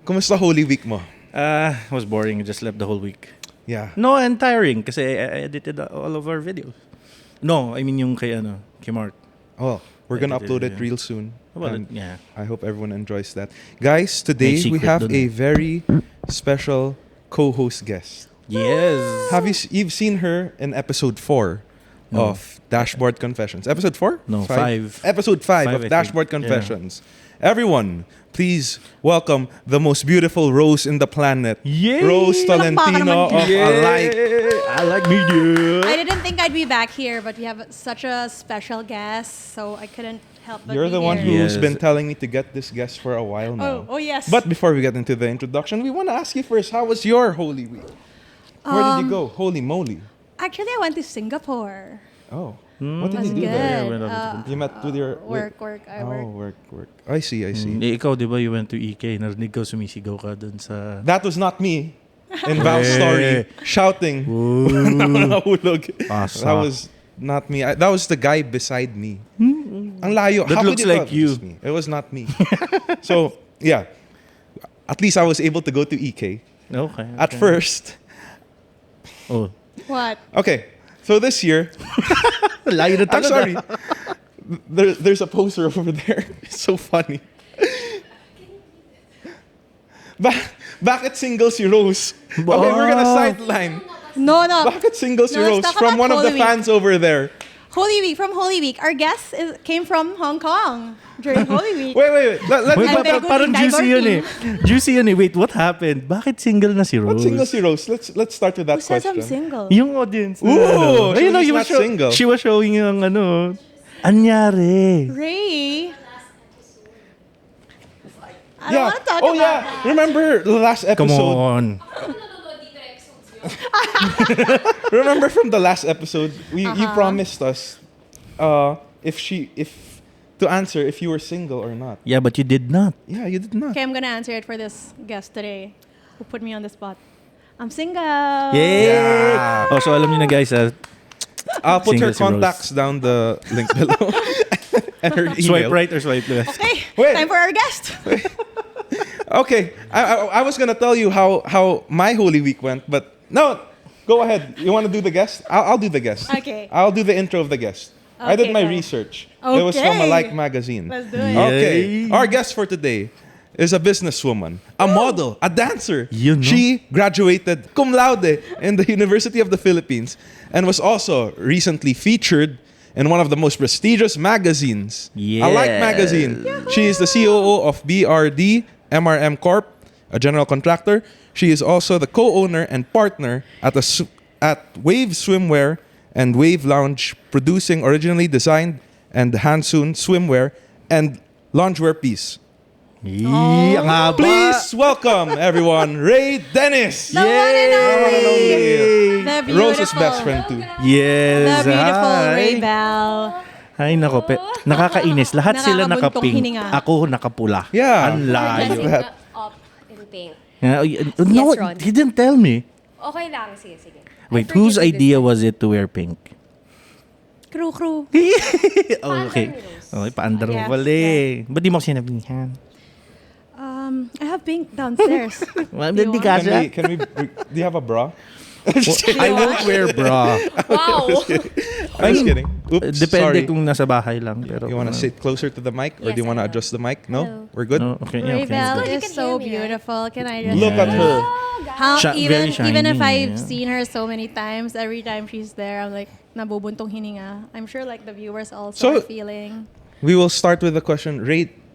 Kumusta Holy Week mo? It was boring. I just slept the whole week. Yeah. No, and tiring kasi I edited all of our videos. No, I mean yung kay Mark. Oh, we're gonna upload it Yeah. real soon. Well, And yeah. I hope everyone enjoys that. Guys, today we secret have dun a eh. very special co-host guest. Yes. You've seen her in episode 4 No. of Dashboard Confessions? Episode 4? No, 5. Episode 5 5, of I think. Dashboard Yeah. Confessions. Everyone, please welcome the most beautiful rose in the planet. Yay! Rose Tolentino of Alike. I like media. I didn't think I'd be back here, but we have such a special guest, so I couldn't help but You're be the one here. who's Yes. been telling me to get this guest for a while now. Oh yes. But before we get into the introduction, we want to ask you first, how was your Holy Week? Where did you go? Holy moly. Actually, I went to Singapore. Oh. What did Was you do good. there? You met with your... Work. I work. Work. I see. Ikaw, di ba, you went to EK, narinig ko sumisigaw ka dun sa... That was not me. In Val's story, shouting. Nahulog. Asa. That was not me. That was the guy beside me. Ang layo. That How looks could you like tell? you. It was me. It was not me. So, yeah. At least I was able to go to EK. Okay. At first. Oh. What? Okay. So this year, Layo na I'm talaga. sorry. There's a poster over there. It's so funny. Bakit single si Rose? Okay, we're gonna sideline. No. Bakit single si No, Rose? let's talk From about one of the Holy Week. fans over there. From Holy Week. Our guest came from Hong Kong during Holy Week. Wait. Let me Wait, I'm very good parang in juicy yun eh. diverting. Juicy yun eh. Wait, what happened? Bakit single na si Rose? What's single si Rose? Let's start with that Who says question. I'm single? Yung audience. Ooh, Ayun, she's you not were single. She was showing yung anyari. Ray. I don't Yeah. want to talk Oh about yeah. that. Remember the last Come episode? on. Remember from the last episode, you promised us if to answer if you were single or not. Yeah, but you did not. Yeah, you did not. Okay, I'm gonna answer it for this guest today, who put me on the spot. I'm single. Yay! Yeah. Oh, so alam niyo na guys, I'll put her Single si Rose. contacts down the link below. And her email. swipe right or swipe left? Okay, Wait. time for our guest. Okay, I was gonna tell you how my Holy Week went, but no, go ahead. You want to do the guest? I'll do the guest. Okay. I'll do the intro of the guest. I did Okay, my go. research. It was from Okay. Alike magazine. Let's do it. Okay, Yay. our guest for today is a businesswoman, a model, a dancer. You know. She graduated cum laude in the University of the Philippines and was also recently featured in one of the most prestigious magazines, Alike Yes. magazine. She is the COO of BRD MRM Corp, a general contractor. She is also the co-owner and partner at Wave Swimwear and Wave Lounge, producing originally designed and hand-sewn swimwear and loungewear piece. Ang haba. Please welcome everyone, Rae Dennis. The one and only. The beautiful. Rose's best friend too. Yes. The beautiful hi. Rae Belle. Ay, nako. Nakakainis. Lahat sila Nakakabuntong nakapink. hininga. Ako nakapula. Yeah. Ang layo. Look at that. Up in pink. No, Yes, Ron. he didn't tell me. Okay lang, sige. Wait, I whose forgive you idea this was it to wear pink? Crew. Oh, okay. ni Rose. Okay, paandar mo Yes, pala eh. Ba't di mo ko sinabihan? I have pink downstairs. Well, Do you di want? ka- Can we? Do you have a bra? I won't wear bra. Wow! I'm just kidding. Oops, Depende sorry. kung nasa bahay lang. Pero You want to sit closer to the mic, or Yes, do you want to I will. adjust the mic? No, Hello. we're good. No, okay, yeah, Rae okay. Belle You is can so hear me, right? beautiful. Can I just Look at her. How Very even if shiny, I've yeah. seen her so many times, every time she's there, I'm like nabubuntong hininga. I'm sure like the viewers also So- are feeling. We will start with the question.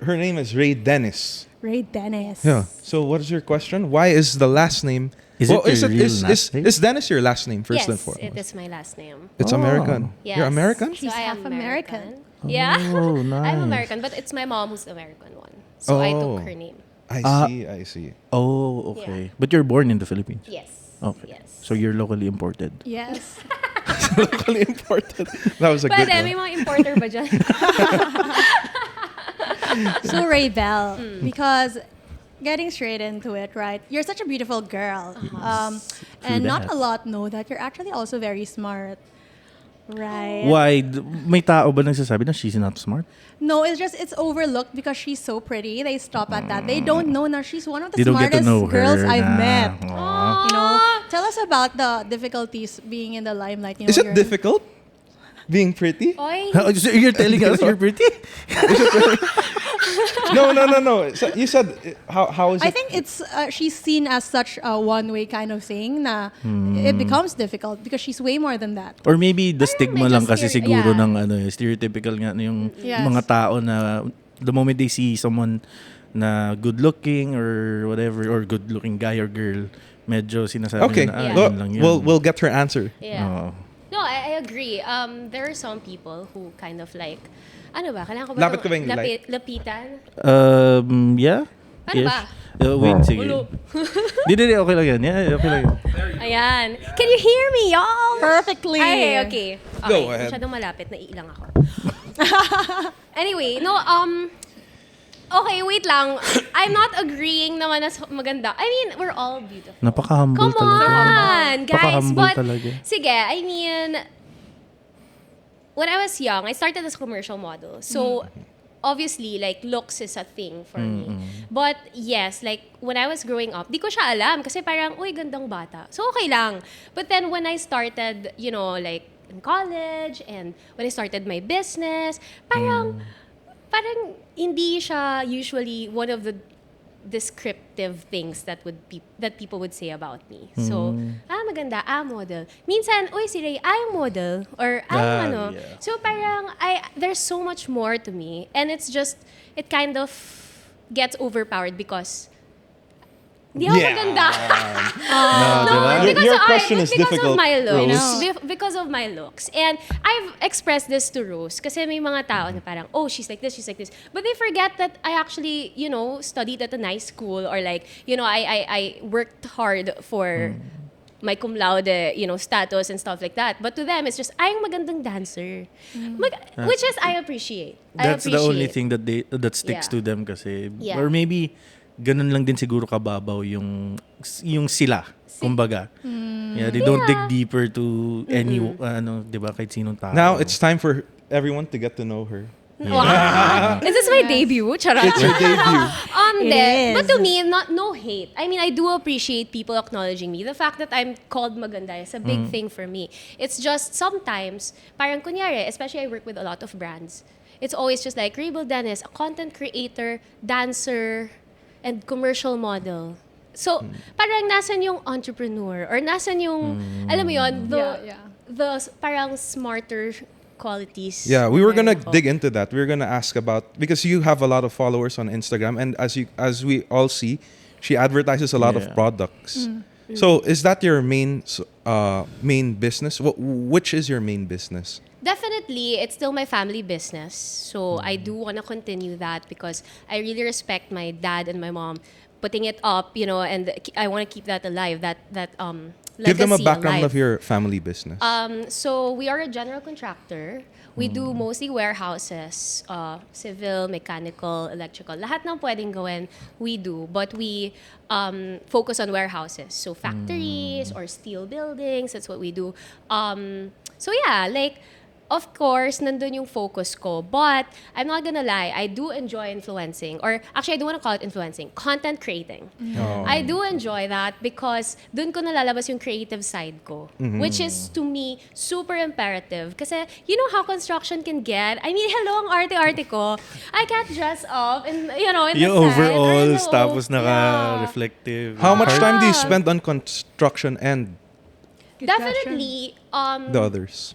Her name is Rae Dennis. Rae Dennis. Yeah. So what is your question? Why is the last name? Is it your real last name? Is Dennis your last name first Yes, and foremost? it is my last name. It's Oh. American. Yes. You're American? So She's I am half American. Yeah. Oh, nice. I'm American, but it's my mom who's the American one. So I Oh. took her name. I see. Oh, okay. But you're born in the Philippines. Yes. Okay. Yes. So you're locally imported. Yes. Locally imported. That was a good Pwede, may one. mga importer ba dyan? So Rae Belle, because getting straight into it, right? You're such a beautiful girl, and not that. a lot know that you're actually also very smart. Right. Why? May tao ba nagsasabi na she's not smart? No, it's overlooked because she's so pretty. They stop at that. They don't know now she's one of the They don't get to smartest know girls her I've na. met. Aw. You know, tell us about the difficulties being in the limelight. You know, Is it difficult being pretty? Oy. So you're telling us you're pretty? No. So you said how is it? I think it's she's seen as such a one-way kind of thing. Na it becomes difficult because she's way more than that. Or maybe the stigma medyo lang kasi scary. siguro Yeah. ng stereotypical nga na yung Yes. mga tao na the moment they see someone na good looking or whatever or good looking guy or girl, medyo sinasabi Okay, na Yeah. yun lang yun. we'll get her answer. Yeah. Oo. No, I agree. There are some people who kind of like, ano ba? Kailangan ko ba Lapit ka ba yung lapitan? Yeah. Ano ba? Wait, sige. Ulo. Di, okay lang yan. Yeah, okay lang yan. Ayan. Can you hear me, y'all? Perfectly. Ay, okay. Go ahead. Masyadong malapit, naiilang ako. Anyway, no, okay, wait lang. I'm not agreeing naman na maganda. I mean, we're all beautiful. Napaka-humble Come talaga. on, guys. Napaka-humble But, talaga. sige, I mean, when I was young, I started as a commercial model. So, obviously, like, looks is a thing for me. But, yes, like, when I was growing up, di ko siya alam. Kasi parang, uy, gandang bata. So, okay lang. But then, when I started, you know, like, in college, and when I started my business, parang hindi siya usually one of the descriptive things that people would say about me. So, maganda, model. Minsan, uy, si Rae, model. Or, ano. Yeah. So, parang, there's so much more to me. And it's just, it kind of gets overpowered because hindi ako maganda. diba? Your question is because difficult, of my looks. Rose. Because of my looks. And I've expressed this to Rose kasi may mga tao na parang, oh, she's like this, she's like this. But they forget that I actually, you know, studied at a nice school or like, you know, I worked hard for my cum laude, you know, status and stuff like that. But to them, it's just, I'm magandang dancer. Which is, I appreciate. That's the only thing that sticks Yeah. to them kasi. Yeah. Or maybe, ganun lang din siguro kababaw yung sila, kumbaga. Yeah, they don't dig deeper to any, di ba, kahit sinong tao. Now it's time for everyone to get to know her. Wow. Is this my debut? Charot. It's her debut. It is. But to me, no hate. I mean, I do appreciate people acknowledging me. The fact that I'm called maganda is a big thing for me. It's just sometimes, parang kunyari, especially I work with a lot of brands. It's always just like, Rae Belle Dennis, a content creator, dancer, and commercial model. So, parang nasan yung entrepreneur? Or nasan yung, alam mo yun, the parang smarter qualities. Yeah, we were gonna Meron ko. dig into that. We were gonna ask about because you have a lot of followers on Instagram, and as we all see, she advertises a lot of Yeah. products. So is that your main business? Which is your main business? Definitely, it's still my family business. So I do want to continue that because I really respect my dad and my mom putting it up, you know, and I want to keep that alive. That Give them a legacy background alive. of your family business. So we are a general contractor. We do mostly warehouses, civil, mechanical, electrical. Lahat ng pwedeng gawin, we do. But we focus on warehouses. So factories or steel buildings, that's what we do. So yeah, like, of course, nandun yung focus ko. But I'm not gonna lie, I do enjoy influencing. Or actually, I don't want to call it influencing. Content creating. Oh. I do enjoy that because dun ko nalalabas yung creative side ko. Which is, to me, super imperative. Kasi, you know how construction can get? I mean, hello, ang arte-arte ko. I can't dress up in, you know, in the Yung sand. or in overalls, the tapos yeah. naka-reflective. How much time do you Yeah. spend on construction and Good Definitely, the others?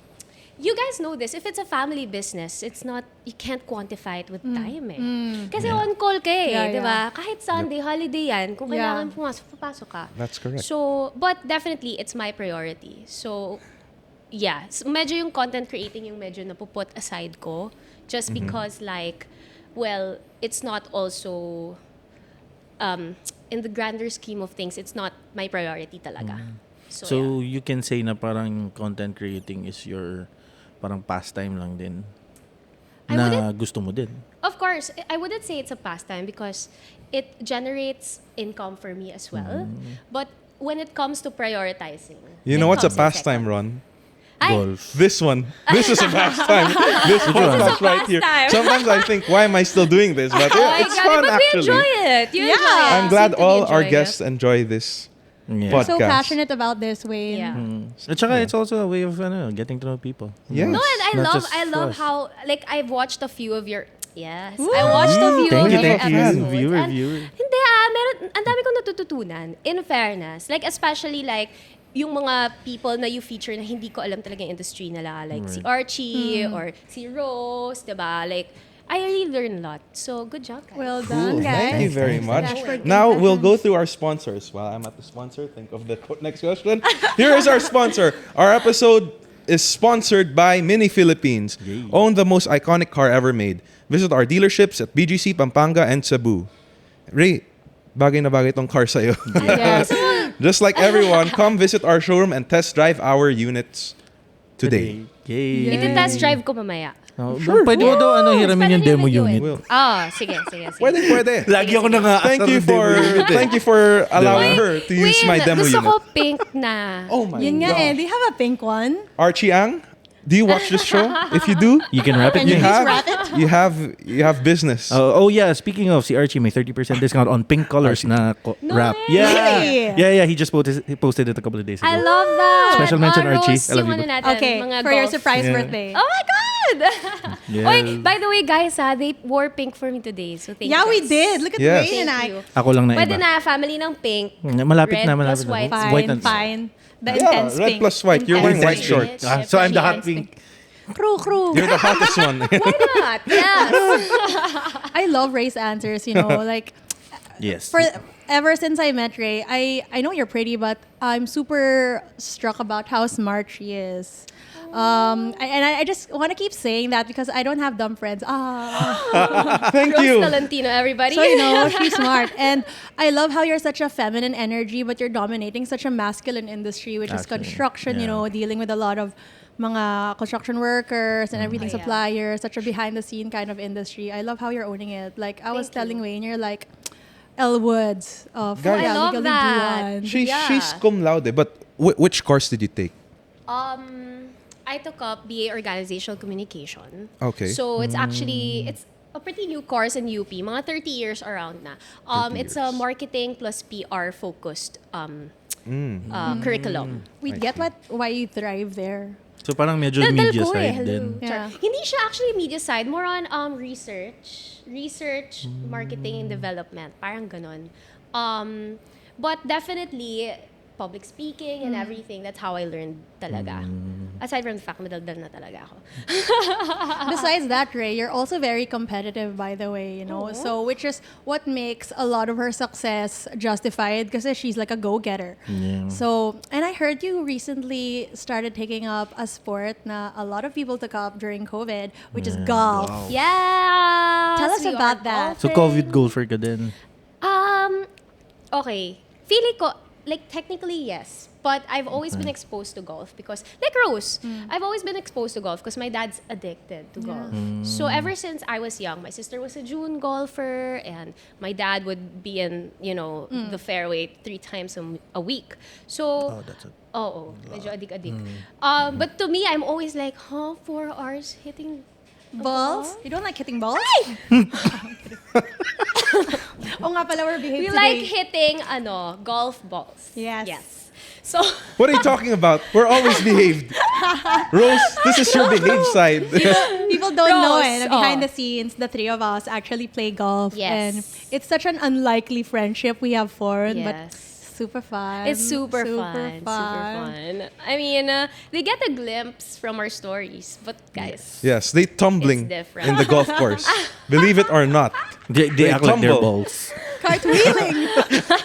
you guys know this. If it's a family business, it's not, you can't quantify it with time eh. Kasi on call ka eh, Yeah, di ba? Kahit Sunday, holiday yan, kung Yeah. kailangan pumasok, papasok ka. That's correct. So, but definitely, it's my priority. So, yeah. Medyo yung content creating yung medyo napuput aside ko. Just because like, well, it's not also, in the grander scheme of things, it's not my priority talaga. So, you can say na parang content creating is your parang pastime lang din. I Na gusto mo din. Of course, I wouldn't say it's a pastime because it generates income for me as well. But when it comes to prioritizing, You it know what's a comes in pastime, second. Ron? Golf. This one. This is a pastime. This podcast right here. pastime. Sometimes I think, why am I still doing this? But Oh yeah, my it's God, fun but actually. we enjoy it. You Yeah. enjoy it. I'm You glad seem to be all our enjoying guests it. enjoy this Yeah. podcast. So passionate about this, Wayne. Yeah. At saka it's also a way of getting to know people. Yes. No, and I Not love just I love us. how like I've watched a few of your I watched a few Thank of you, your thank you. episodes. Viewer, and viewer. Hindi meron ang dami kong natututunan in fairness. Like especially like yung mga people na you feature na hindi ko alam talaga yung industry nila like si Archie or si Rose, 'di ba? Like I really learned a lot. So good job, guys. Well Cool. done, guys. Thank you very much. Thanks for Now good we'll go questions. through our sponsors. While I'm at the sponsor, think of the next question. Here is our sponsor. Our episode is sponsored by Mini Philippines. Own the most iconic car ever made. Visit our dealerships at BGC, Pampanga, and Cebu. Rae, bagay na bagay tong car sa'yo. Yes. Just like everyone, come visit our showroom and test drive our units today. Yay. Iti-test drive ko mamaya. Oh, pwede mo daw hiramin yung demo unit. Will. Sige. Pwede. Lagi ako Thank you for allowing her to use my demo gusto unit. ko pink na. Oh my Yun nga God. Do you have a pink one? Archie Ang, do you watch this show? If you do, You can wrap it. Can you Nick. please wrap it? you have business. Oh yeah, speaking of si Archie, may 30% discount on pink colors na wrap. way. Yeah, he posted it a couple of days ago. I love that. Special mention, Archie. Rose, I love yung you. ano natin, Okay, mga for your golf. surprise Yeah. birthday. Oh my God! Yes. Oy, by the way, guys, they wore pink for me today. So thank Yeah, you. we guys. did. Look at Yes. Wayne and Thank I. you. Ako lang na Pwede iba. na, family ng pink. Malapit Red na, plus malapit na. white. White Fine, and fine. The Yeah, intense red pink. plus white. You're wearing white Intense shorts. So I'm the hot Intense pink. Crew. You're the hottest one. Why not? Yes. I love Ray's answers, like Yes. ever since I met Rae, I know you're pretty, but I'm super struck about how smart she is. I just want to keep saying that because I don't have dumb friends. Thank Rose you. Talentino, everybody. So she's smart, and I love how you're such a feminine energy, but you're dominating such a masculine industry, which is Actually, construction. yeah. Dealing with a lot of mga construction workers and everything, Oh, yeah. suppliers, such a behind the scene kind of industry. I love how you're owning it. Like I was Thank you. telling Wayne, you're like Elle Woods of Guys, I love Legally that. Blonde. She's Yeah. cum laude, but which course did you take? I took up BA Organizational Communication. Okay. So it's actually it's a pretty new course in UP, mga 30 years around na. 30 It's a years. marketing plus PR focused curriculum. We get why you thrive there. So parang medyo Daldal media ko side hello. din. Yeah. Hindi siya actually media side, more on research, marketing and development, parang ganon. But definitely public speaking and everything, that's how I learned talaga. Aside from the fact madaldal na talaga ako. Besides that, Rae, you're also very competitive, by the way, So, which is what makes a lot of her success justified because she's like a go-getter. Yeah. So, and I heard you recently started taking up a sport na a lot of people took up during COVID, which is golf. Yeah. Tell us about that. So COVID golfer ka din. Okay. Feeling ko, like technically yes, but I've always been exposed to golf because, like Rose, I've always been exposed to golf because my dad's addicted to golf. So ever since I was young, my sister was a June golfer and my dad would be in, the fairway 3 times a week. So, that's a medyo adik-adik. But to me, I'm always like, 4 hours hitting Balls? You don't like hitting balls? Oh nga pala, we're behaved We today. like hitting, golf balls. Yes. So, What are you talking about? We're always behaved. Rose, this is your behaved side. People don't know Rose, it. Behind the scenes, the 3 of us actually play golf. Yes. And it's such an unlikely friendship we have formed, but yes. super fun. It's super fun. Super fun. I mean, they get a glimpse from our stories, but guys, Yes, they tumbling It's different. in the golf course. Believe it or not. They act like their tumble. balls. Cartwheeling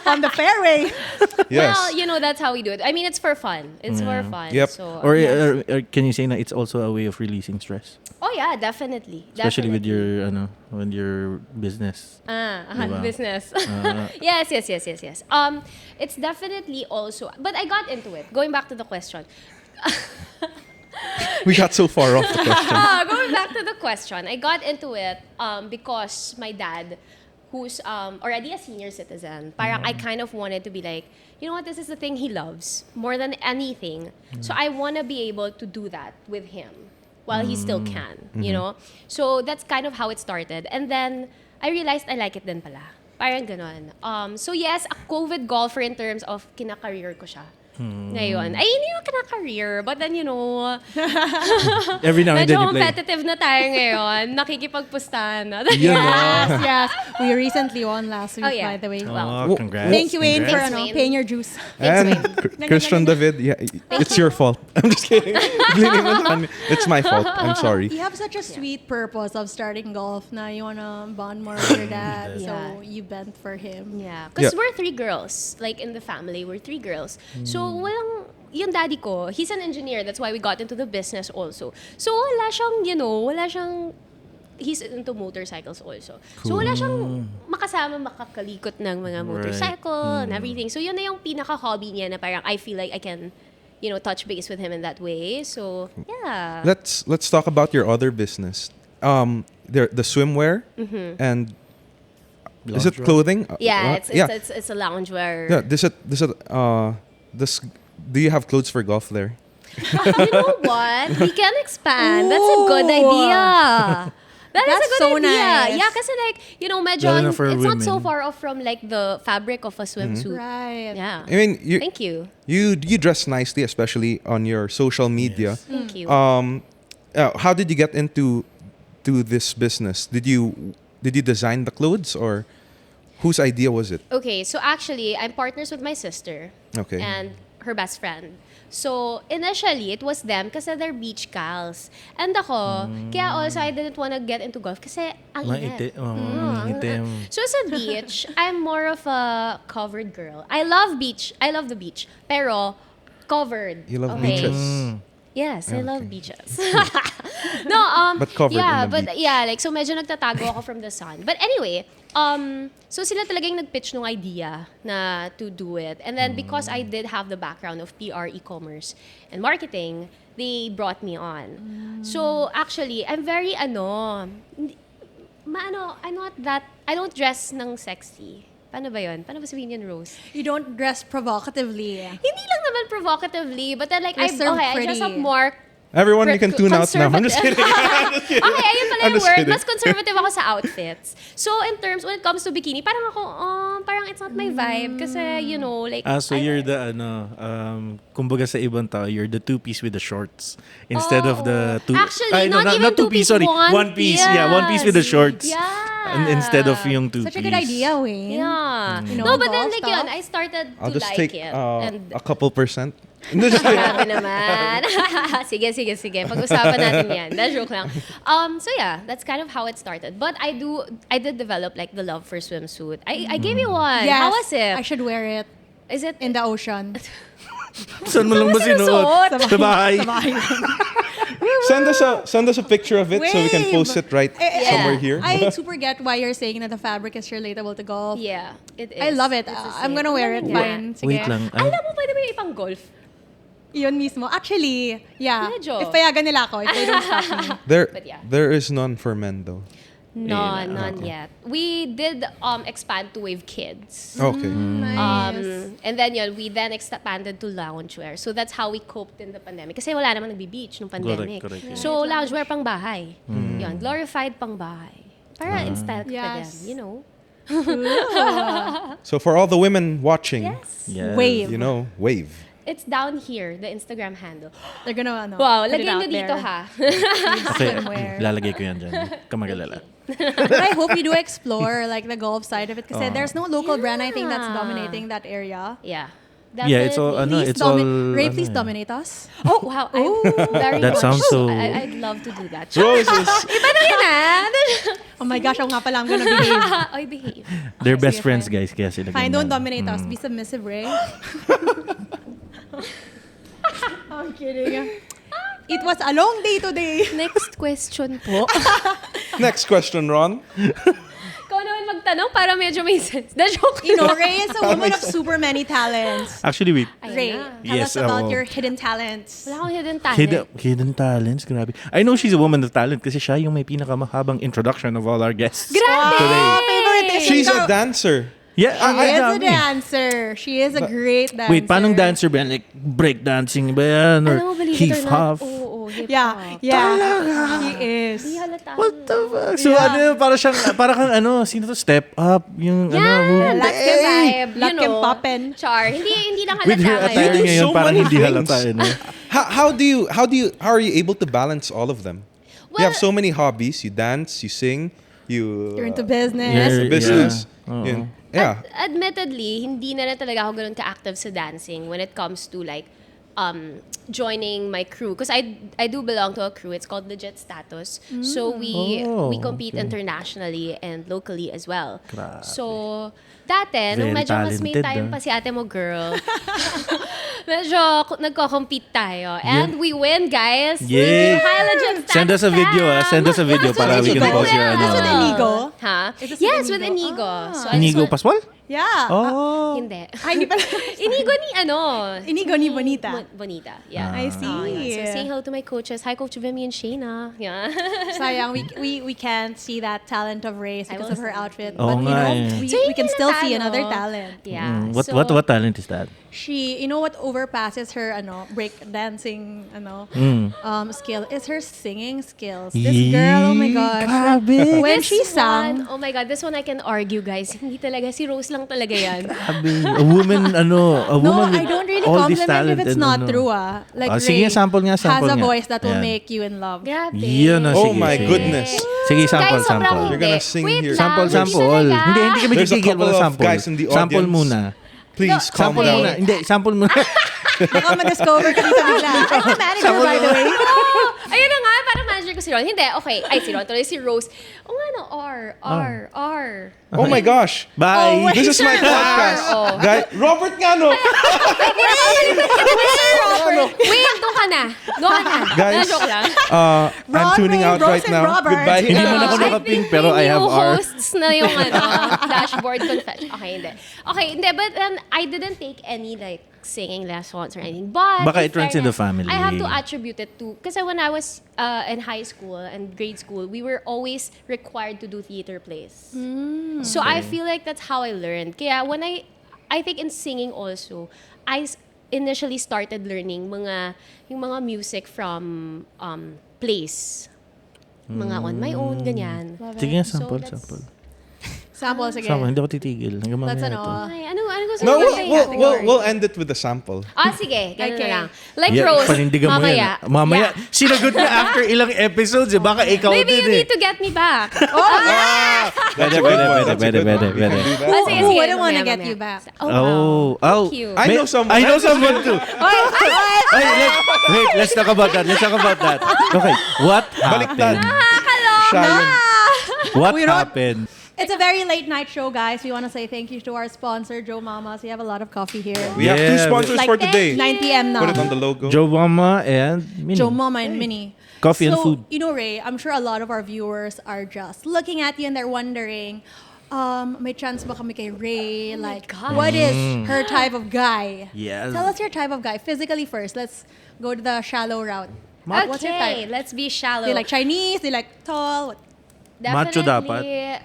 on the fairway. Yes. well, that's how we do it. I mean, it's for fun. It's for fun. Yep. So, Or can you say that it's also a way of releasing stress? oh yeah, definitely. Especially with Definitely. your business. Diba? Business. yes. It's definitely also, but I got into it. Going back to the question. We got so far off the question. Going back to the question, I got into it because my dad, who's already a senior citizen, parang I kind of wanted to be like, you know what, this is the thing he loves more than anything. So I want to be able to do that with him while he still can, you know? So that's kind of how it started. And then I realized I like it din pala. Parang ganon. So yes, a COVID golfer in terms of kina-career ko siya. Ngayon. Ay, hindi mo kina-career. But then, you know, Every now and then medyo you play. competitive na tayo ngayon. Nakikipagpustahan na. Yes. We recently won last week, Oh, yeah. by the way. Oh, congrats. Thank you, Wayne, for Thanks, Wayne. paying your dues. And Christian David, yeah, it's your fault. I'm just kidding. Blaming it on me. It's my fault. I'm sorry. You have such a sweet purpose of starting golf na you wanna bond more with your dad, Yeah. so you bent for him. Yeah. Because Yeah. we're 3 girls. Like, in the family, we're 3 girls. So, walang, yung daddy ko, he's an engineer. That's why we got into the business also. So, wala siyang, you know, he's into motorcycles also. So, wala siyang makasama makakalikot ng mga motorcycle and everything. So, yun na yung pinaka-hobby niya na parang I feel like I can, you know, touch base with him in that way. So, yeah. Let's talk about your other business. The swimwear and is it Loungewear. clothing? Yeah, yeah. it's a loungewear. Yeah, do you have clothes for golf there? You know what? We can expand. That's a good Ooh. idea. That's a good so idea. nice. Yeah, kasi like, you know, medyo, Lalo na for it's not so women. far off from like the fabric of a swimsuit. Right. Yeah. I mean, Thank you. you dress nicely, especially on your social media. Thank you. How did you get into this business? Did you design the clothes, or whose idea was it? Okay, so actually, I'm partners with my sister. Okay. And her best friend. So, initially, it was them kasi they're beach gals. And ako, kaya also I didn't wanna get into golf kasi ang init. Itim. So sa beach, I'm more of a covered girl. I love the beach. Pero, covered. You love okay? beaches. Yes, I love Okay. beaches. No, But covered yeah, in the but beach. yeah, like so medyo nagtatago ako from the sun. But anyway, so sila talagang nag-pitch nung idea na to do it. And then because I did have the background of PR, e-commerce, and marketing, they brought me on. So actually, I'm very I'm not that, I don't dress ng sexy. Paano ba yun? Paano ba sabihin yun, Rose? You don't dress provocatively. Hindi lang naman provocatively, but then like, I You're served dress up pretty. more Everyone, you can tune out now. I'm just kidding. Okay, ayun pala I'm yung just word. kidding. Mas conservative ako sa outfits. So, in terms, when it comes to bikini, parang ako, parang it's not my vibe. Kasi, you know, like... So you're the, kumbaga sa ibang tao, you're the two-piece with the shorts. Instead of the two... Actually, not even two-piece, sorry. one piece. piece. Yeah, one piece with the shorts. Yeah. Instead of yung two-piece. Such a good idea, Wayne. Yeah. You know, No, but then golf like stuff. yun, I started I'll to just like take it. And a couple percent. Just kidding. grabe naman. Sige. Pag-usapan natin yan. That joke lang. So yeah, that's kind of how it started. But I did develop like the love for swimsuit. I gave you one. Yes, How was it? I should wear it Is it in the ocean. Saan mo lang ba sinusuot? sinuot? Sa bahay. Sa bahay. Send us a picture of it so we can Wave. post it right somewhere here. I super get why you're saying that the fabric is relatable to golf. Yeah, it is. I love it. It's the I'm same. gonna wear it. Yeah. Fine. Sige. Wait lang. Alam mo, pwede mo yung ipang golf. Yun mismo. Actually, yeah. Medyo. If payagan nila ako, if they don't stop me. But yeah. There is none for men though. None yet. We did expand to Wave Kids. Okay. Nice. And then we then expanded to loungewear. So that's how we coped in the pandemic. Kasi wala namang nagbi-beach nung pandemic. Correct, yeah. So loungewear pang bahay. Yun, glorified pang bahay. Para in style ka pa Yes. din, you know? So for all the women watching, Yes. Yes. Wave. you know, wave. It's down here, the Instagram handle. They're gonna, Wow, put it lagyan out nyo dito there. ha. Okay, Swimwear. lalagay ko yan dyan. Kamagalala. But I hope you do explore like the golf side of it because there's no local brand I think that's Yeah. dominating that area. Yeah. Yeah, it's all, Definitely. it's all... Ray, please dominate us. Oh, wow. Very That much. sounds so- I'd love to do that. Roses. Iba na yun Oh my gosh, ako nga pala, I'm gonna behave. Oy, behave. They're Okay, best sige, friends, fine. guys. Kaya sila Fine, ganyan. don't dominate us. Be submissive, Ray. I'm kidding. It was a long day today. Next question po. Next question, Ron. Ikaw naman magtanong para medyo may sense. The joke. You know, Ray is a woman of super many talents. Actually, wait. Ayun Ray, na. tell Yes, us about oo. your hidden talents. Wala akong hidden talent. Hidden talents, grabe. I know she's a woman of talent kasi siya yung may pinakamahabang introduction of all our guests. Grabe! Today. Favoritism She's a dancer. Yeah, She is a dami. dancer. She is a great dancer. Wait, paanong dancer ba yan? Like, break dancing ba yan? Or Alam mo, believe it or hip not, hop? oo, hip Yeah, hop. yeah. She is. Hindi halata. What the fuck? So, Yeah. ano yun? Para kang ano, sino to? Step up? Yung ano, Yeah, movement. like the vibe, you Like know. poppin'. Char. Hindi lang halata With her ngayon. attire do ngayon, so parang many hindi things. halata. Ano? How are you able to balance all of them? You have Well- so many hobbies. You dance, you sing, You're into business. Yeah. business. Oo. Yeah. Admittedly, hindi na talaga ako ganun ka-active sa dancing when it comes to like joining my crew, because I do belong to a crew. It's called Legit Status. So we compete okay. internationally and locally as well. Grabe. So dati, nung Very medyo mas may talented, time ah. pa si ate mo, girl, medyo nagko-compete tayo. And we win, guys. We Yay. win high Legit Status. Send us a video, Send us a video para we can Inigo? post your Is this with ano. Inigo? Ha? Is this with Yes, Inigo? with Inigo. So, I just Inigo want- Pascual? Yeah. Oh. Hindi. Ay, hindi pala. Inigo ni ano? Inigo ni Bonita. Bonita, yeah. I see. Oh, yeah. So say hello to my coaches. Hi, Coach Vimy and Shayna. Yeah. Sayang, we can't see that talent of Rae because of her outfit. Oo But nga eh. So, we can hindi still na see talo. another talent. Yeah. What So, talent is that? She, what overpasses her break dancing skill is her singing skills. This girl, oh my gosh. Grabe. When this she sang, one, oh my God, this one I can argue, guys. Hindi talaga, si Rose lang talaga yan. Grabe. A woman no, with I don't really all this compliment talent if it's and not ano. true. Like Sige, Rae sample nga. has a nga. voice that will Ayan. make you in love. Grabe. Yan na, Oh sige, my sige. goodness. Sige, sample, Guys, sobrang sample. You're gonna hindi. sing Wait here. lang, Sample, hindi sample. talaga. Hindi kami There's a titigil. couple Wala of sample. guys in the Sample audience. muna. Please calm Sample down. muna. Hindi, sample muna. Baka ma-discover ka dito bigla. I'm a manager, by the way. Oh, ayun na nga, parang manager ko si Ron. Hindi, okay. Ay, si Ron. Tuloy si Rose. O nga no, R. Oh my gosh. Bye. wait. This is my Sir podcast. Oh. Robert nga no. Wait, doon ka na. Guys, Joke lang. I'm tuning out Rose right and now. Robert. Goodbye. Hindi man ako I nakaping, think pero I may have new R. hosts na yung dashboard confession. Okay, hindi. Okay, hindi. But I didn't take any like singing lessons or anything. But Baka in it runs in the fairness, family. I have to attribute it to, kasi when I was in high school and grade school, we were always required to do theater plays. So I feel like that's how I learned. Kaya when I think in singing also, initially started learning yung mga music from plays. Mga on my own, ganyan. Sige, So sample, that's- sample. Sample, sige. Sample, hindi ako titigil. Hanggang mamaya That's to. ano. Ay, ano gusto No, mo we'll end it with a sample. Sige, ganun Okay. na lang. Like Yeah, Rose, panindigan mo mamaya. yan. Mamaya, Yeah. sinagot niya after ilang episodes. Baka ikaw Maybe din you need to get me back. Pwede. Sige, Who sige, wouldn't want to mamaya, get mamaya. you back? Oh. Thank you. I know someone. I know someone too. Wait, let's talk about that. Okay, what Baliktad. happened? Siya yun. What We wrote- happened? It's a very late night show, guys. We want to say thank you to our sponsor, Joe Mamas. We have a lot of coffee here. We have two Yeah, sponsors Like for today. 9 p.m. now. Put it on the logo. Joe Mama and Minnie. Joe Mama and Minnie. Coffee and So, food. Rae, I'm sure a lot of our viewers are just looking at you and they're wondering, may chance ba kami kay Rae? Like, God. what is her type of guy? Yes. Tell us your type of guy. Physically first. Let's go to the shallow route. What's your Okay, type? let's be shallow. They like Chinese? They like tall? What? Macho Definitely,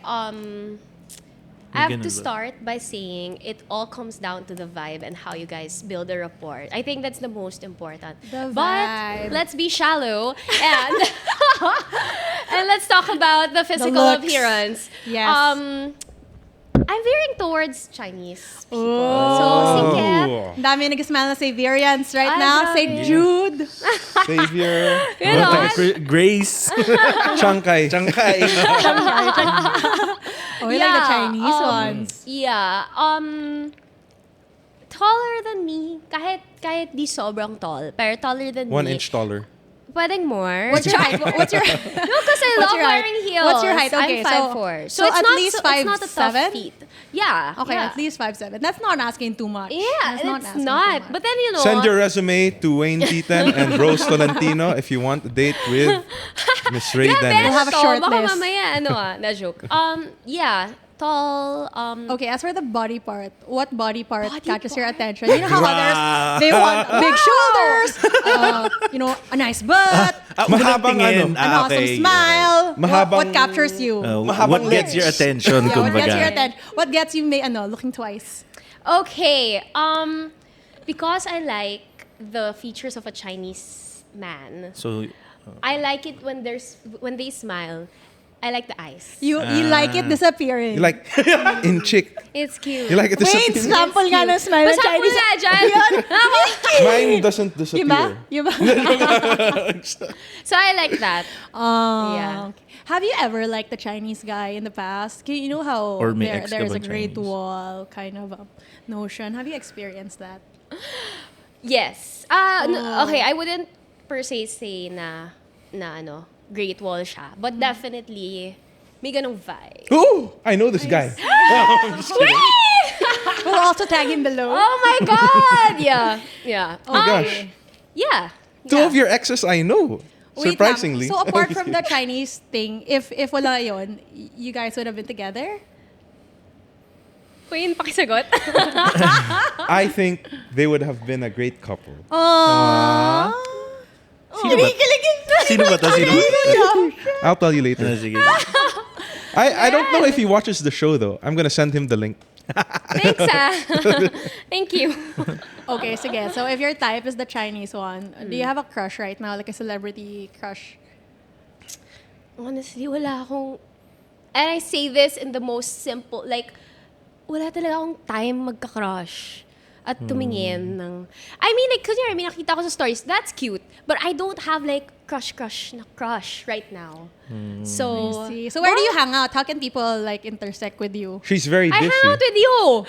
I have Ganun to ba? start by saying it all comes down to the vibe and how you guys build a rapport. I think that's the most important. The But vibe. let's be shallow and and let's talk about the physical looks. appearance. Yes. I'm veering towards Chinese people. Oh. So, Singket. Ang dami nag-smile na Saverians right Ay, now. grabe. Say Jude. Savior. You know, Grace. Changkai. Oh, we like the Chinese ones. Yeah. Taller than me. Kahit di sobrang tall. Pero taller than 1 me. inch taller. Pwedeng more. What's your height? What's your No, because I What's love your height? wearing heels. What's your height? Okay, I'm so- 5'4". so it's at not, least it's not a tough 5'7"? feat. Yeah. Okay, yeah. at least 5'7". That's not asking too much. Yeah, That's it's asking not. too much. But then, you know. Send your resume to Wayne Titan and Rose Tolentino if you want a date with Miss Rae Grabe, Dennis. We'll have a to. short Baka list. mamaya, na joke. Yeah. tall. Okay, as for the body part, what body part Body catches your part? attention? You know how others, they want big shoulders, a nice butt, Mahabang tingin. an awesome smile. What Mahabang- captures you? What gets your attention, Yeah, what gets your kumbaga? attention? What gets you looking twice? Okay. Because I like the features of a Chinese man. So, I like it when they smile. I like the eyes. You like it disappearing. You like in chick. It's cute. You like it Wait, disappearing. sample nga ng smile ng Pasample Chinese. nga dyan. Mine doesn't disappear. Yung ba? So I like that. Yeah. Okay. Have you ever liked the Chinese guy in the past? You know how Or may ex ka there's a bang great Chinese? wall kind of notion. Have you experienced that? Yes. Okay, I wouldn't per se say na Great Wall siya. But definitely, may ganong vibe. Oh, I know this guy. We'll also tag him below. Oh my God! Yeah. Yeah. Oh my gosh. Yeah. Two of your exes I know. Wait Surprisingly. lang. So apart from the Chinese thing, if wala yon, you guys would have been together? Queen, pakisagot. I think they would have been a great couple. Aww. Sino ba? Sino ba to? Sino ba to? I'll tell you later. Sige. I don't know if he watches the show though. I'm gonna send him the link. Thanks, Thank you. Okay, sige. So if your type is the Chinese one, do you have a crush right now? Like a celebrity crush? Honestly, wala akong... And I say this in the most simple, like, wala talaga akong time magka-crush at tumingin ng... I mean, like, kunyari, may nakita ko sa stories, that's cute. But I don't have, like, crush right now. So... See. So where do you hang out? How can people like intersect with you? She's very I busy. hang out with you.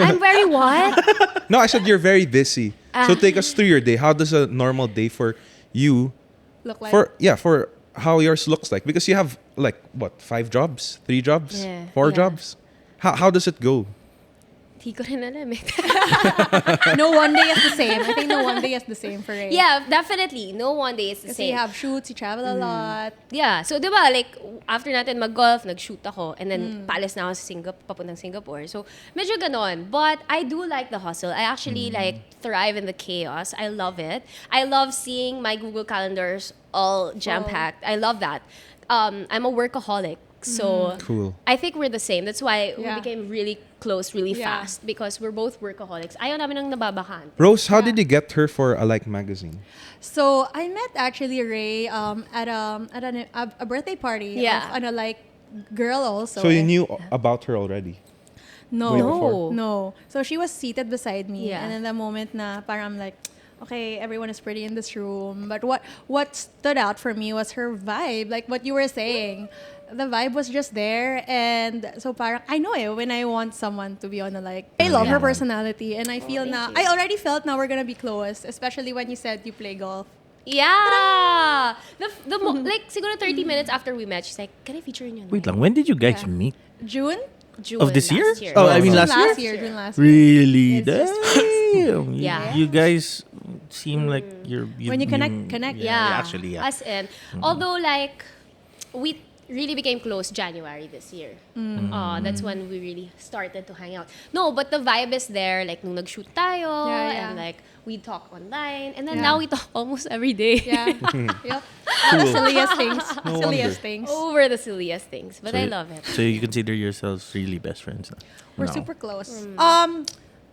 I'm very what? No, I said you're very busy. So take us through your day. How does a normal day for you Look like for how yours looks like? Because you have like what, 5 jobs? 3 jobs? Yeah. 4 Yeah. jobs? How does it go? Di ko rin alam eh. no one day is the same. I think no one day is the same for Rae. Yeah, definitely. No one day is the Kasi same. you have shoots, you travel a lot. Yeah. So, di ba, like, after natin mag-golf, nag-shoot ako, and then paalis na ako sa papuntang Singapore. So, medyo ganon. But I do like the hustle. I actually, like, thrive in the chaos. I love it. I love seeing my Google Calendars all jam-packed. I love that. I'm a workaholic. So, Cool. I think we're the same. That's why we Yeah. became really close really Yeah. fast because we're both workaholics. Ayaw namin ng nababakan. Rose, how did you get her for a like magazine? So I met actually Rae at a birthday party Yeah. of like girl also. So you knew about her already? No, way before? no. So she was seated beside me, Yeah. and in the moment na parang I'm like, okay, everyone is pretty in this room. But what stood out for me was her vibe, like what you were saying. The vibe was just there, and so parang I know when I want someone to be on a like. I love her personality, and I feel thank I you. already felt now we're gonna be close, especially when you said you play golf. Yeah. Like siguro 30 minutes after we met, she's like, "Can I feature in your Wait lang, when did you guys Yeah. meet? June. June Of this year? last year. Oh, I mean June last year? June last year. Really? It's just Damn. Yeah. You guys seem like you're... When you connect. Yeah. Actually, yeah. As in, although like we really became close January this year. That's when we really started to hang out. No, but the vibe is there. Like nung nag-shoot tayo, Yeah. and like we talk online, and then Yeah. now we talk almost every day. Yeah. Yep. Not the silliest things. Silliest things. Over the silliest things, but So I you- love it. So you consider yourselves really best friends? We're No. super close.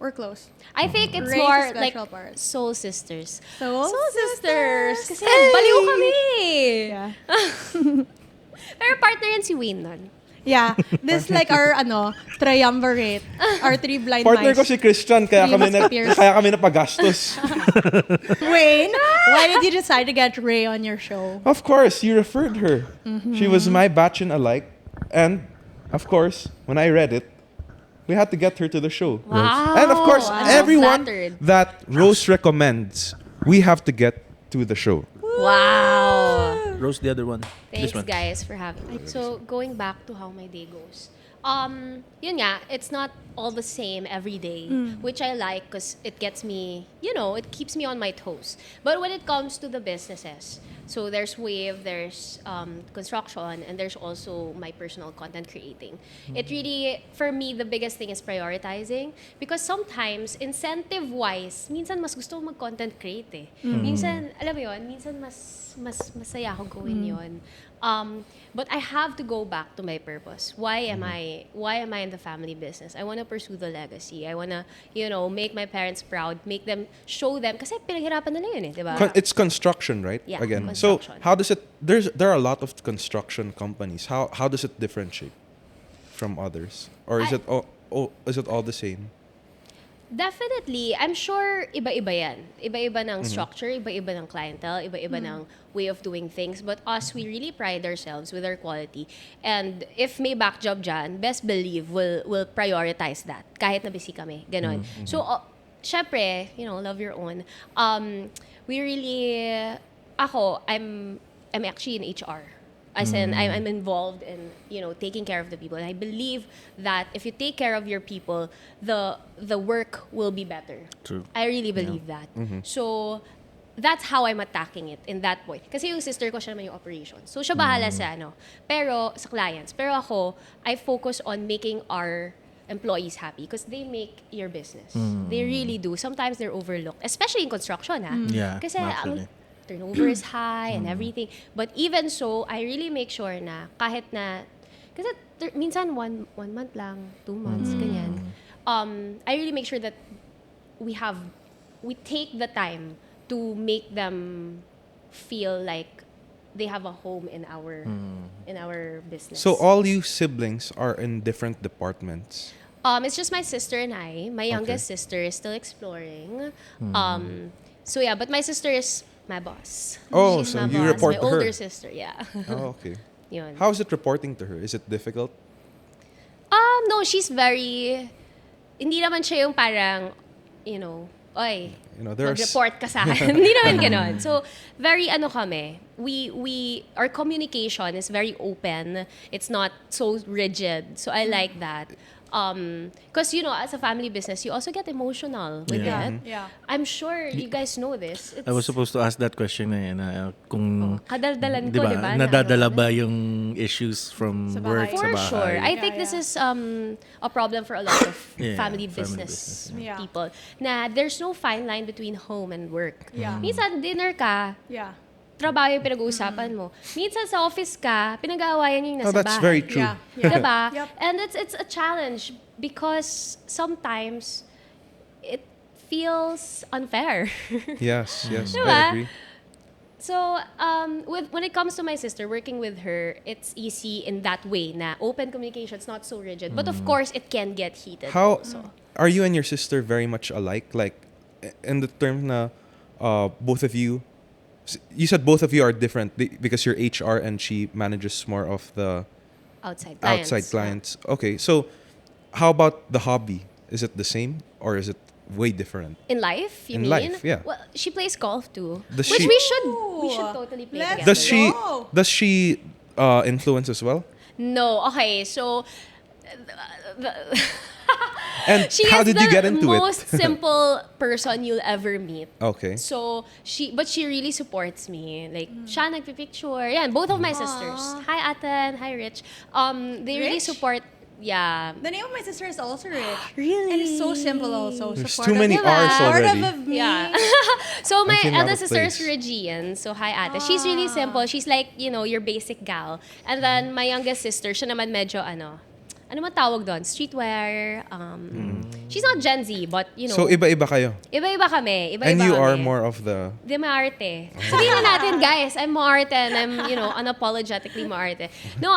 We're close. I think it's Rae's more a like special part. soul sisters. Soul Sisters! Kasi Hey! baliw kami! Yeah. Pero partner yan si Wayne nun. Yeah. This like our triumvirate. Our 3 blind Partner ko mice. si Christian, kaya Three kami musketeers. kaya kami napagastos. Wayne, why did you decide to get Rae on your show? Of course, you referred her. She was my batch and alike, and of course, when I read it, we had to get her to the show. Wow. And of course, I'm so everyone flattered. that Rose recommends, we have to get to the show. Wow! Rose, the other one. Thanks This one. guys for having me. So going back to how my day goes. Yun nga, it's not all the same every day, which I like because it gets me, it keeps me on my toes. But when it comes to the businesses, So there's Wave, there's construction, and there's also my personal content creating. It really, for me, the biggest thing is prioritizing because sometimes, incentive-wise, minsan mas gusto ko mag-content create eh. Minsan, alam mo yun, minsan mas masaya ako gawin yun. But I have to go back to my purpose. Why am I in the family business? I want to pursue the legacy. I want to, make my parents proud, make them, show them kasi pinaghirapan nila yun eh, 'di ba? It's construction, right? Yeah, Again. construction. So how does it? There are a lot of construction companies. How does it differentiate from others, or is it all the same? Definitely. I'm sure iba-iba yan. Iba-iba ng structure, iba-iba ng clientele, iba-iba ng way of doing things. But us, we really pride ourselves with our quality. And if may back job dyan, best believe we'll prioritize that. Kahit na busy kami. Ganon. So, syempre, love your own. We really, I'm actually in HR. As in, I'm involved in, taking care of the people. And I believe that if you take care of your people, the work will be better. True. I really believe that. So, that's how I'm attacking it in that point. Kasi yung sister ko, siya naman yung operations. So, siya bahala sa pero sa clients. Pero ako, I focus on making our employees happy because they make your business. They really do. Sometimes they're overlooked, especially in construction, ha? Yeah, Kasi actually. turnover is high and everything. But even so, I really make sure na kahit na, kasi minsan one month lang, 2 months, ganyan. I really make sure that we take the time to make them feel like they have a home in our business. So all you siblings are in different departments. It's just my sister and I. My youngest sister is still exploring. So yeah, but my sister is my boss. Oh, She's so my you boss. report my to her. older sister, yeah. Oh, okay. Yun. How is it reporting to her? Is it difficult? No, she's very, hindi naman siya yung parang, oy, there's mag-report ka sa akin. Hindi naman ganon. So, very kami, our communication is very open. It's not so rigid. So, I like that. Because, as a family business, you also get emotional with Yeah. it. Yeah. I'm sure you guys know this. I was supposed to ask that question kung Kadaldalan ko, diba, di ba? nadadala ba yung issues from Sa work bahay. sa For bahay? sure. I Yeah, think this yeah. is a problem for a lot of Yeah, family family business business, yeah. people. Na there's no fine line between home and work. Yeah. Minsan, dinner ka, Yeah. trabaho yung pinag-uusapan mo. Minsan sa office ka, pinag-aawayan yung Oh, nasa that's bahay. very true. Yeah. Yeah. Diba? Yep. And it's a challenge because sometimes it feels unfair. Yes, yes, Diba? I agree. So, when it comes to my sister, working with her, it's easy in that way na open communication, it's not so rigid. But of course, it can get heated How also. are you and your sister very much alike? Like, in the term na both of you, you said both of you are different because you're HR and she manages more of the Outside clients. outside clients. Okay, so how about the hobby? Is it the same or is it way different? In life, you In mean? life, yeah. Well, she plays golf too. Does Which she- we should totally play Let's together. Does she influence as well? No, okay, so And she how is did you get the into most it? simple person you'll ever meet. Okay. So she really supports me. Like siya nagpipicture. Yan, both of my sisters. Hi Atan, hi Rich. They really Rich? support. Yeah. The name of my sister is also Rich. Really? And it's so simple also. There's Supportive. too many Diba? R's already. Supportive of me. Yeah. So my feeling out elder of sister is place. Regian. So hi ate. She's really simple. She's like, your basic gal. And then my youngest sister, siya naman medyo ano man tawag doon? Streetwear. She's not Gen Z, but So iba-iba kayo. iba-iba kami. Iba-iba And you kami. are more of the Di maarte. Sabihin na natin, guys, I'm maarte and I'm, unapologetically maarte. No,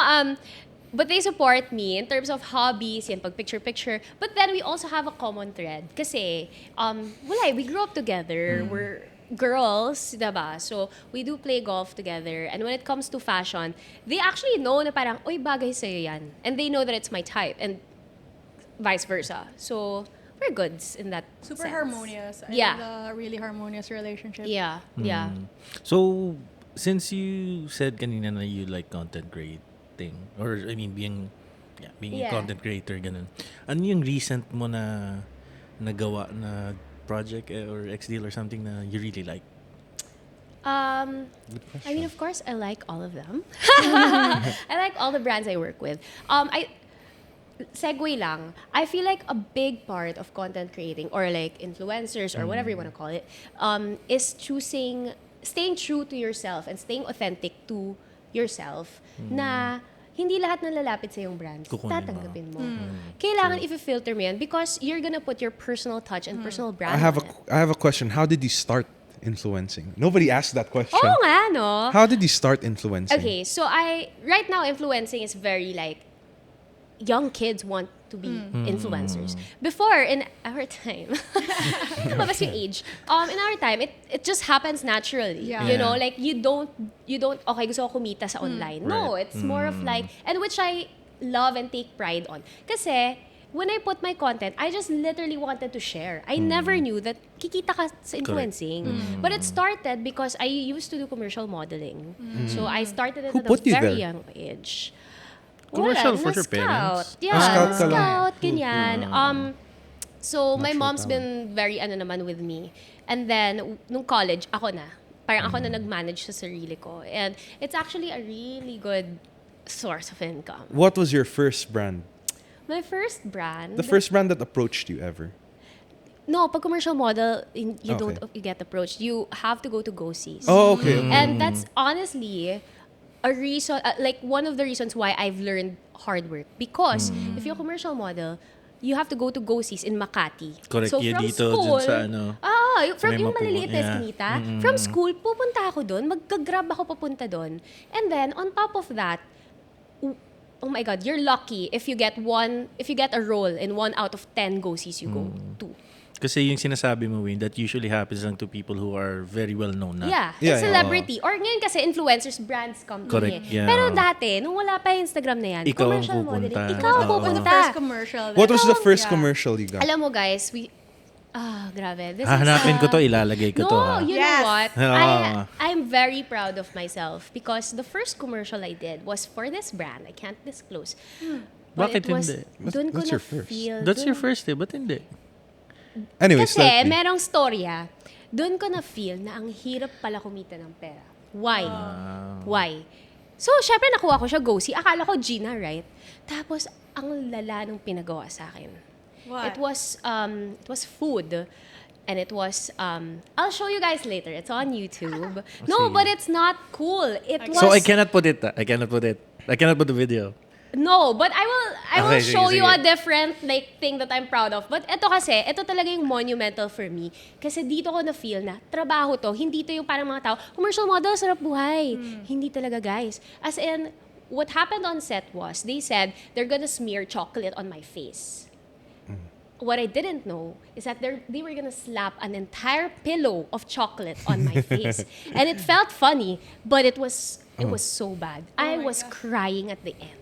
but they support me in terms of hobbies, yan, pag picture-picture. But then we also have a common thread. Kasi, we grew up together. We're girls, diba? So, we do play golf together. And when it comes to fashion, they actually know na parang, oy, bagay sa'yo yan. And they know that it's my type. And vice versa. So, we're goods in that Super sense. harmonious. I Yeah. love a really harmonious relationship. Yeah, yeah. So, since you said kanina na you like content creating, or I mean, being Yeah. a content creator, ganun. Ano yung recent mo na nagawa na project or ex-deal or something na you really like? I mean, of course, I like all of them. I like all the brands I work with. Segue lang. I feel like a big part of content creating or like influencers or whatever you want to call it is staying true to yourself and staying authentic to yourself na hindi lahat ng lalapit sa yung brand Kukunin mo. tatanggapin mo. Kailangan i-filter mo yan because you're gonna put your personal touch and personal brand I have on it. I have a question. How did you start influencing? Nobody asked that question. Oo nga, no? How did you start influencing? Okay, so right now influencing is very like young kids want to be influencers. Before in our time, lumabas yung age. In our time, it just happens naturally. Yeah. You know, like you don't okay, gusto ko kumita sa online. No, Right. it's more of like, and which I love and take pride on. Kasi when I put my content, I just literally wanted to share. I never knew that kikita ka sa influencing. But it started because I used to do commercial modeling. So I started it Who at put a you very there? young age. Commercial for na your parents? Yeah, Scout ka lang. scout, ganyan. So my mom's been very naman with me. And then, nung college, ako na. Parang ako na nag-manage sa sarili ko. And it's actually a really good source of income. What was your first brand? My first brand... The first brand that approached you ever? No, pag commercial model, you Okay. don't get approached. You have to go to go-sees. Oh, okay. And that's honestly a reason, like one of the reasons why I've learned hard work. Because if you're a commercial model, you have to go to go-sees in Makati. Correct. So Yung from dito, school, dun sa ano, from may yung mapupu- maliliit na yeah. eskinita, from school, pupunta ako doon, magka-grab ako papunta doon. And then, on top of that, oh my God, you're lucky if you get a role in 1 out of 10 go-sees you go to. kasi yung sinasabi mo, Wayne, that usually happens lang to people who are very well known na. Yeah, Yeah, it's celebrity. Or ngayon kasi influencers, brands come to Correct, me. yeah. Pero dati, nung wala pa yung Instagram na yan, Ikaw ang commercial modeling, pupunta. ikaw ang Oo. What was the pupunta. first commercial? What was the first Yeah. commercial you got? Alam mo guys, grabe. This Hahanapin is, ko to, ilalagay ko no, to. Ha? you Yes. know what? Ah. I'm very proud of myself because the first commercial I did was for this brand. I can't disclose. But Bakit it was, hindi? Dun ko That's na your first. feel. That's your first ba't hindi? Anyways, Kasi let me. merong storya, doon ko na feel na ang hirap pala kumita ng pera. Why? Why? So, syempre nakuha ko siya go-see. Akala ko Gina, right? Tapos, ang lala nung pinagawa sa akin. What? It was food. And it was, I'll show you guys later. It's on YouTube. No, sige. but it's not cool. It was... So I cannot put it. I cannot put the video. No, but I will Okay, sige, show you sige. a different like thing that I'm proud of. But ito talaga yung monumental for me. Kasi dito ko na-feel na trabaho to, hindi to yung parang mga tao, commercial model, sarap buhay. Hindi talaga, guys. As in, what happened on set was, they said, they're gonna smear chocolate on my face. What I didn't know is that they were gonna slap an entire pillow of chocolate on my face. And it felt funny, but it was so bad. I was crying at the end.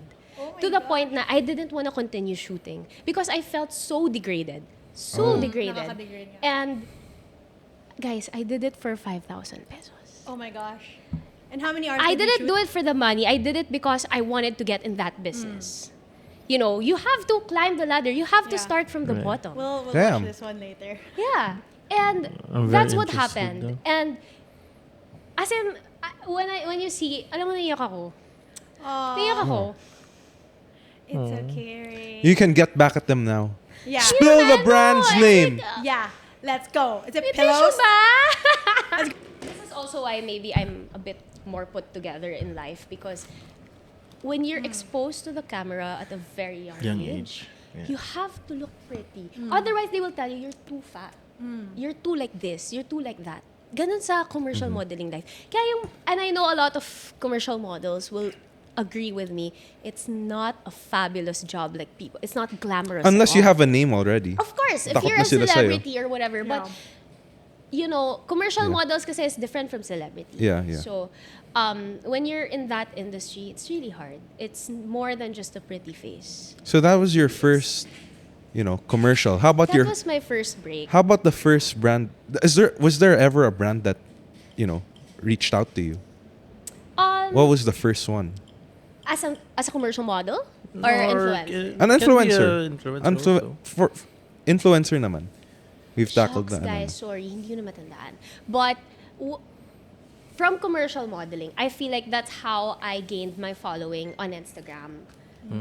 To the point na I didn't want to continue shooting because I felt so degraded. So degraded. Nakaka-degrade nga. And guys, I did it for 5,000 pesos. Oh my gosh. And how many hours I did you didn't shoot? do it for the money. I did it because I wanted to get in that business. You know, you have to climb the ladder. You have to Yeah. start from the Right. bottom. We'll Damn. watch this one later. Yeah. And I'm very that's what interested, happened. though. And as in, when you see, alam mo, naiyak ako. Naiyak ako. It's okay, Rae. You can get back at them now. Yeah. Spill the brand's name. Yeah. Let's go. Is it May pillows? tissue ba? This is also why maybe I'm a bit more put together in life because when you're exposed to the camera at a very young age, Yeah. you have to look pretty. Otherwise, they will tell you, you're too fat. You're too like this. You're too like that. Ganun sa commercial modeling life. And I know a lot of commercial models will agree with me, it's not a fabulous job like people. It's not glamorous. Unless at you all. have a name already. Of course, if Takot you're na a sila sa'yo. celebrity or whatever, but you know, commercial models kasi is different from celebrity. Yeah, yeah. So, when you're in that industry, it's really hard. It's more than just a pretty face. So that was your first, commercial. How about That was my first break. How about the first brand? Was there ever a brand that, reached out to you? What was the first one? As a commercial model or influencer? An influencer. Influencer also. Influencer naman. We've tackled Shucks, that. guys, sorry, hindi ko na matandaan. But from commercial modeling, I feel like that's how I gained my following on Instagram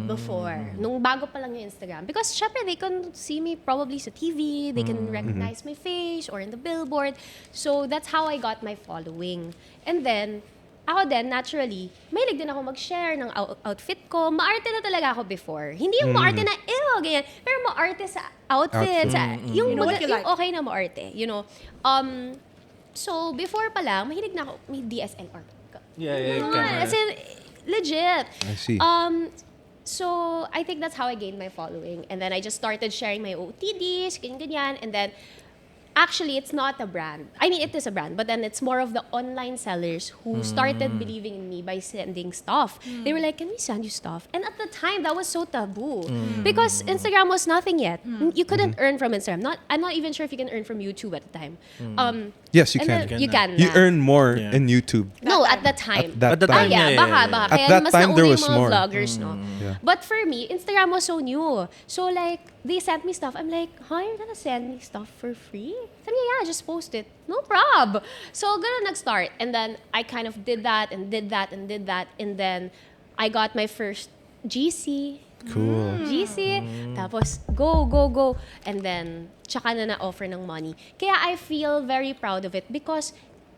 before. Nung bago pa lang yung Instagram. Because syempre, they can see me probably sa TV, they can recognize my face or in the billboard. So that's how I got my following. And then, ako din, naturally, mahilig din ako mag-share ng outfit ko. Maarte na talaga ako before. Hindi yung maarte na, ew, ganyan. Pero maarte sa outfit. Yung, You know what you like. okay na maarte. You know. So, before pa lang, mahilig na ako, may DSLR. camera. As in, legit. I see. So, I think that's how I gained my following. And then I just started sharing my OTDs, ganyan. And then, actually, it's not a brand. I mean, it is a brand, but then it's more of the online sellers who started believing in me by sending stuff. They were like, can we send you stuff? And at the time, that was so taboo. Because Instagram was nothing yet. You couldn't earn from Instagram. I'm not even sure if you can earn from YouTube at the time. Yes, you And can. then you can. You na. earn more Yeah. in YouTube. No, at that time. At that time, time. Yeah, yeah, baka. yeah. At Kaya that mas time, nauna there yung was mga more. vloggers, no? Yeah. But for me, Instagram was so new. So like, they sent me stuff. I'm like, huh, you're gonna send me stuff for free? Sabi niya, yeah, just post it. No prob. So, ganun nag-start. And then, I kind of did that and did that and did that. And then, I got my first GC. Cool. GC. Tapos, go. And then, tsaka na na-offer ng money. Kaya I feel very proud of it because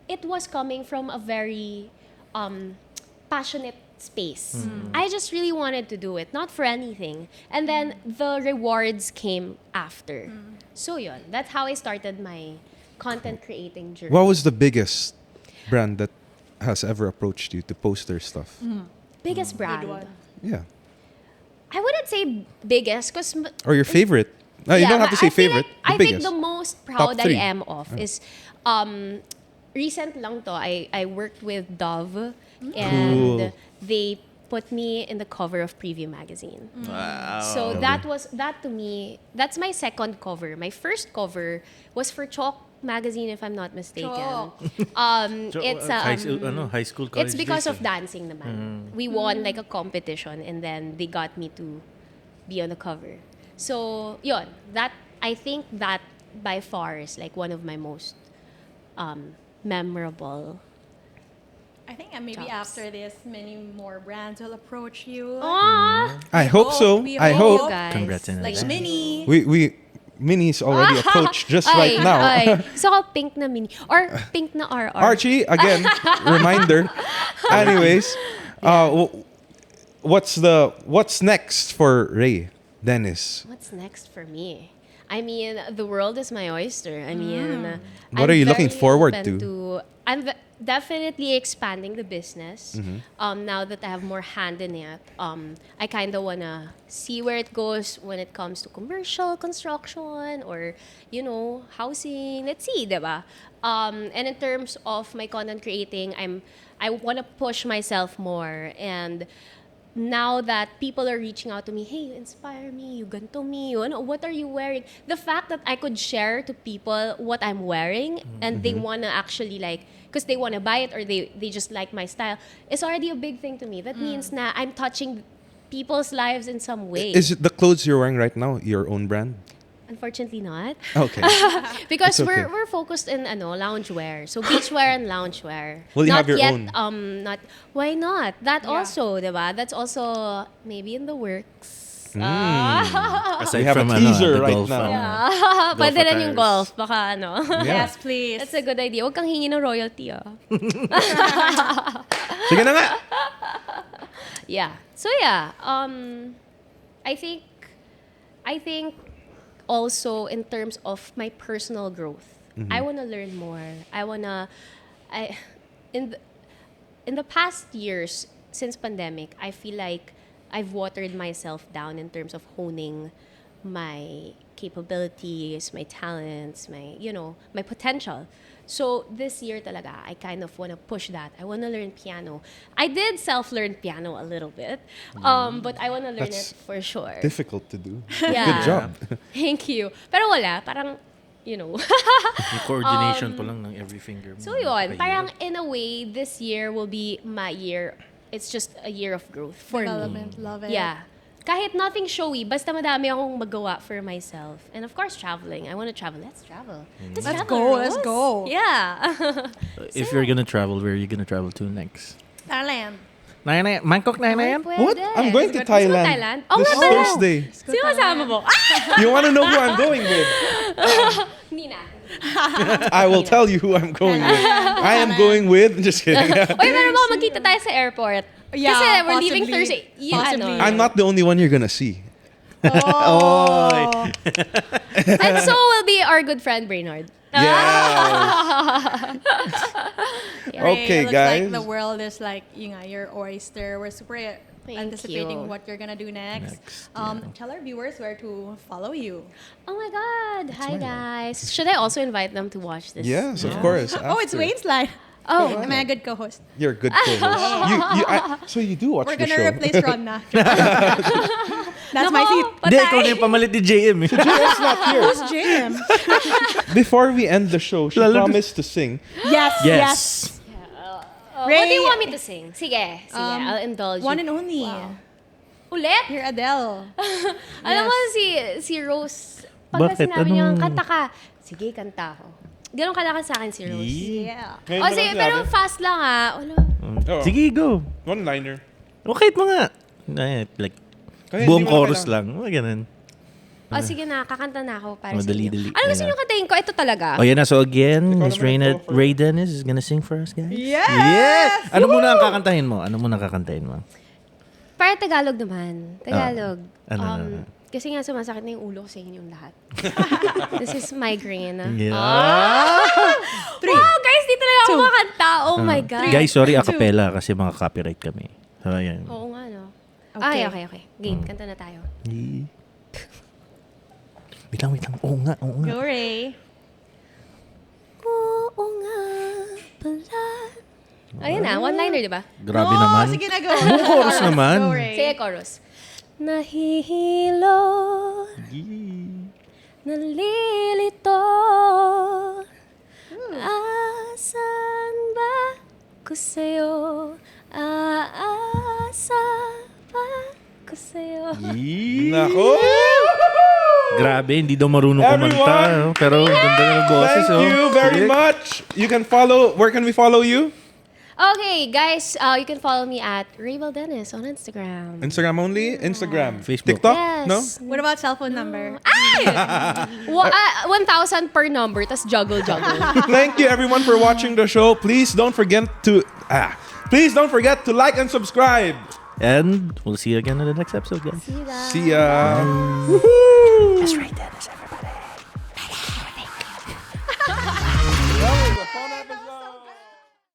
it was coming from a very passionate space. I just really wanted to do it, not for anything. And then, the rewards came after. So, yun. That's how I started my content creating journey. What was the biggest brand that has ever approached you to post their stuff? Biggest brand? Good one. Yeah. I wouldn't say biggest because Or your favorite. No, you don't have to say favorite. I The think biggest. the most proud Top 3. I am of is recent lang to. I worked with Dove and Cool. they put me in the cover of Preview magazine. Wow. So that to me, that's my second cover. My first cover was for Chalk magazine, if I'm not mistaken. Chalk. It's high school, college it's because days, of dancing naman. We won like a competition and then they got me to be on the cover. So, yun, that I think that by far is like one of my most memorable. I think maybe Jobs. after this, many more brands will approach you. Aww! I hope so. we I hope. hope. Guys. Congrats in Like advance. Mini. We Minnie's already approached just right now. Ay. So, ako pink na mini. Or pink na RR. Archie, again, reminder. Anyways, what's next for Rae Dennis? What's next for me? I mean, the world is my oyster. I mean, What are you looking very forward open to? Definitely expanding the business. Now that I have more hand in it, I kind of wanna see where it goes when it comes to commercial construction or housing. Let's see, diba? And in terms of my content creating, I wanna push myself more and. Now that people are reaching out to me, hey, you inspire me, you ganto me, what are you wearing? The fact that I could share to people what I'm wearing and they want to actually because they want to buy it or they just like my style, is already a big thing to me. That means na I'm touching people's lives in some way. Is it the clothes you're wearing right now your own brand? Unfortunately not. Okay. Because It's okay. we're focused in loungewear. So beachwear and loungewear. Will you not have your yet, own? Not why not? That Yeah. also, diba? That's also maybe in the works. Aside We have a from teaser the right golf, now. Ah, pwede rin yung attires. golf. Baka Yeah. Yes, please. That's a good idea. Huwag kang hingi ng royalty, Sige na nga. Yeah. So yeah, I think also in terms of my personal growth, I want to learn more. In the past years since pandemic, I feel like I've watered myself down in terms of honing my capabilities, my talents, my potential. So this year talaga, I kind of want to push that. I want to learn piano. I did self-learn piano a little bit, but I want to learn That's it for sure. Difficult to do. Yeah. Good job. Thank you. Pero wala, parang, Yung coordination pa lang ng every finger mo. So yun, Mahirap. parang in a way, this year will be my year. It's just a year of growth for me. Development, love it. Yeah. kahit nothing showy, basta madami akong magawa for myself. And of course, traveling. I want to travel. Let's travel. Let's travel, go, Rose. let's go. Yeah. If you're gonna travel, where are you gonna travel to next? Thailand. Bangkok na yan? What? I'm going to Let's go Thailand. Oh, This nga pala. Thursday. Sino kasama mo? You want to know who I'm going with? Hindi na. I will tell you who I'm going with. I am going with. Just kidding. Uy, meron mo magkita tayo sa airport. Yeah, Kasi we're leaving possibly. Thursday. Yeah, Possibly. I'm not the only one you're gonna see. Oh. And so will be our good friend Brainerd. Yeah. Okay, It looks guys. like the world is like, your oyster. We're super anticipating you. what you're gonna do next. Tell our viewers where to follow you. Oh my God. Hi, guys. Should I also invite them to watch this? Yes, of course. Oh, it's after. Wayne's line. Oh, Am I a good co-host? You're a good co-host. So you do watch We're the gonna show. replace Ron na. That's my seat. Hindi, ikaw na yung pamalit ni JM eh. Jim's not here. Who's Jim? Before we end the show, she Lalo- promised to sing. Yes. what Ray, do you want me to sing? Sige, I'll indulge One you. and only. Ulit? You're Adele. Alam mo, si Rose, pag Bakit? sinabi niya, Anong- kanta ka. Sige, kanta ako. Ganon kalakas sa akin si Rose. Yeah. Ngayon O mo sige, lang pero sinabi. fast lang Wala. Oh. Sige, go. One-liner. Okay mo nga. Like, Kaya buong hindi mo na chorus kailangan. lang. Mga ganun. O sige na, kakanta na ako para Madali-dali. sa inyo. Ano gusto Ayan. niyo kantahin ko? Ito talaga. Oh, yan na. So again, Ikaw Miss naman ang Rae Dennis is gonna sing for us, guys. Yes! Yeah! Ano muna ang kakantahin mo? Para Tagalog naman. Tagalog. Ano? Kasi nga sumasakit na yung ulo ko sa inyong lahat. This is migraine. Yeah. Wow, guys, di talaga ako makanta. Oh my God. Guys, sorry, a cappella kasi mga copyright kami. So, ayan. Oo nga, no? Okay. Ay, okay. Game, kanta na tayo. Wait lang. Oo nga. Go, Ray. Oo nga pala. Ayun na, one-liner, di ba? Grabe No, naman. Sige na, go. Buong chorus naman. Go, Ray. Sige, chorus. Nahihilo, nalilito, asan ba ko sa'yo, aasa ba ko sa'yo. Nako! Grabe, hindi daw marunong Everyone! kumanta. No? Pero ganda ng boses. Thank you very Sige. much. You can follow. Where can we follow you? Okay, guys, you can follow me at Rae Belle Dennis on Instagram. Instagram only? Instagram. Facebook. TikTok? Yes. No? What about cell phone number? 1,000 per number, tas juggle. Thank you everyone for watching the show. Please don't forget to like and subscribe. And we'll see you again in the next episode, guys. See ya. That's right.